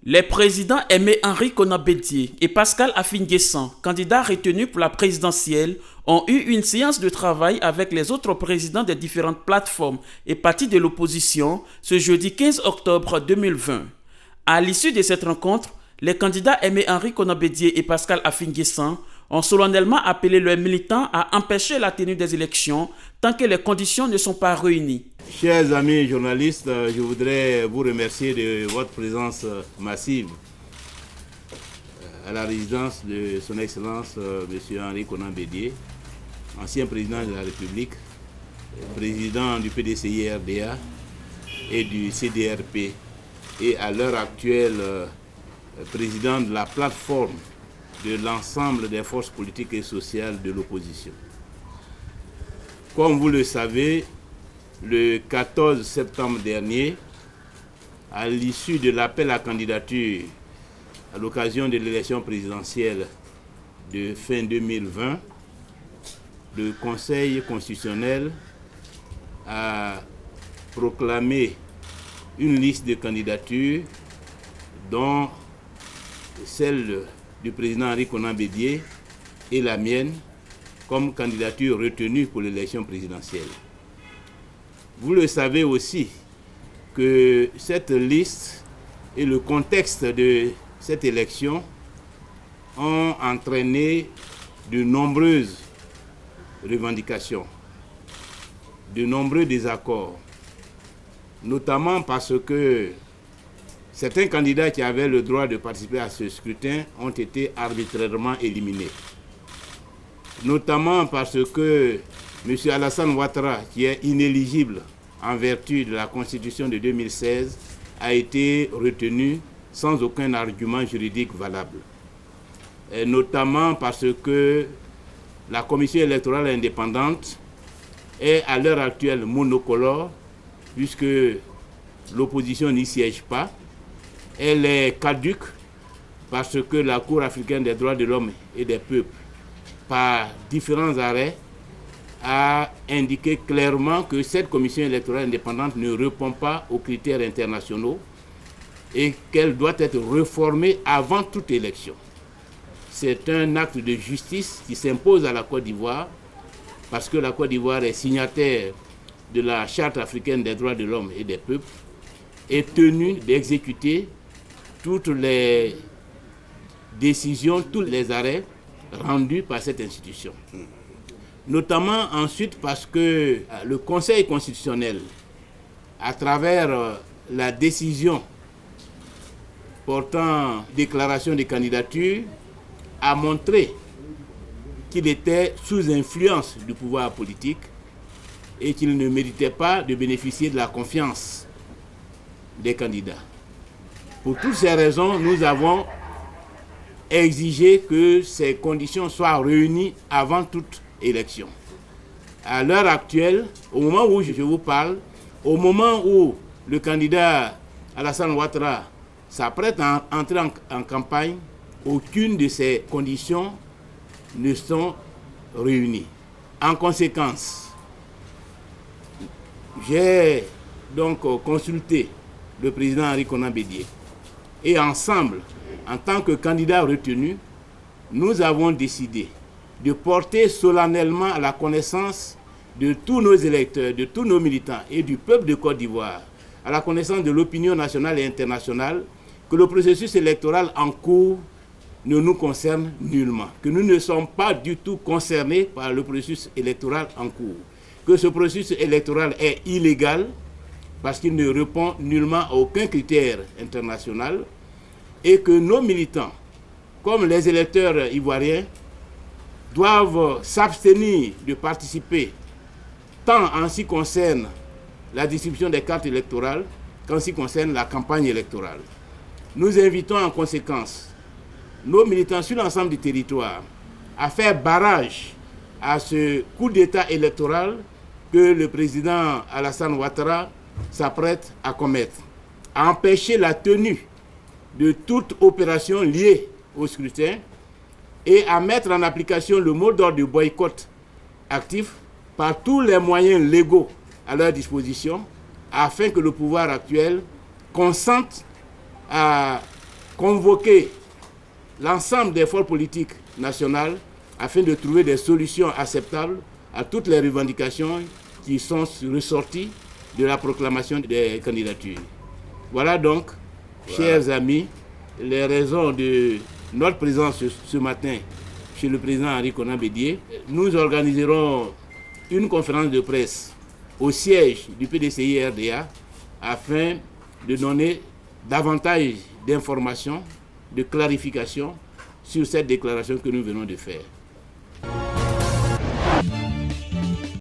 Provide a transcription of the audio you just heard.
Les présidents Aimé-Henri Konan Bédié et Pascal Affi-N'Guessan, candidats retenus pour la présidentielle, ont eu une séance de travail avec les autres présidents des différentes plateformes et partis de l'opposition ce jeudi 15 octobre 2020. À l'issue de cette rencontre, les candidats Aimé-Henri Konan Bédié et Pascal Affi-N'Guessan ont solennellement appelé leurs militants à empêcher la tenue des élections tant que les conditions ne sont pas réunies. Chers amis journalistes, je voudrais vous remercier de votre présence massive à la résidence de son Excellence M. Henri Konan Bédié, ancien président de la République, président du PDCI-RDA et du CDRP et à l'heure actuelle président de la plateforme de l'ensemble des forces politiques et sociales de l'opposition. Comme vous le savez, le 14 septembre dernier, à l'issue de l'appel à candidature à l'occasion de l'élection présidentielle de fin 2020, le Conseil constitutionnel a proclamé une liste de candidatures dont celle du président Henri Konan Bédié et la mienne comme candidature retenue pour l'élection présidentielle. Vous le savez aussi que cette liste et le contexte de cette élection ont entraîné de nombreuses revendications, de nombreux désaccords, notamment parce que certains candidats qui avaient le droit de participer à ce scrutin ont été arbitrairement éliminés. Notamment parce que M. Alassane Ouattara, qui est inéligible en vertu de la Constitution de 2016, a été retenu sans aucun argument juridique valable. Et notamment parce que la Commission électorale indépendante est à l'heure actuelle monocolore, puisque l'opposition n'y siège pas. Elle est caduque parce que la Cour africaine des droits de l'homme et des peuples, par différents arrêts, a indiqué clairement que cette commission électorale indépendante ne répond pas aux critères internationaux et qu'elle doit être réformée avant toute élection. C'est un acte de justice qui s'impose à la Côte d'Ivoire parce que la Côte d'Ivoire est signataire de la Charte africaine des droits de l'homme et des peuples, est tenue d'exécuter toutes les décisions, tous les arrêts rendus par cette institution. Notamment ensuite parce que le Conseil constitutionnel, à travers la décision portant déclaration de candidature, a montré qu'il était sous influence du pouvoir politique et qu'il ne méritait pas de bénéficier de la confiance des candidats. Pour toutes ces raisons, nous avons exigé que ces conditions soient réunies avant toute élection. À l'heure actuelle, au moment où je vous parle, au moment où le candidat Alassane Ouattara s'apprête à entrer en campagne, aucune de ces conditions ne sont réunies. En conséquence, j'ai donc consulté le président Henri Konan Bédié et ensemble, en tant que candidat retenu, nous avons décidé de porter solennellement à la connaissance de tous nos électeurs, de tous nos militants et du peuple de Côte d'Ivoire, à la connaissance de l'opinion nationale et internationale, que le processus électoral en cours ne nous concerne nullement, que nous ne sommes pas du tout concernés par le processus électoral en cours, que ce processus électoral est illégal parce qu'il ne répond nullement à aucun critère international et que nos militants, comme les électeurs ivoiriens, doivent s'abstenir de participer tant en ce qui concerne la distribution des cartes électorales qu'en ce qui concerne la campagne électorale. Nous invitons en conséquence nos militants sur l'ensemble du territoire à faire barrage à ce coup d'État électoral que le président Alassane Ouattara s'apprête à commettre, à empêcher la tenue de toute opération liée au scrutin et à mettre en application le mot d'ordre du boycott actif par tous les moyens légaux à leur disposition afin que le pouvoir actuel consente à convoquer l'ensemble des forces politiques nationales afin de trouver des solutions acceptables à toutes les revendications qui sont ressorties de la proclamation des candidatures. Voilà donc, chers amis, les raisons de notre présence ce matin chez le président Henri Konan Bédié. Nous organiserons une conférence de presse au siège du PDCI-RDA afin de donner davantage d'informations, de clarifications sur cette déclaration que nous venons de faire.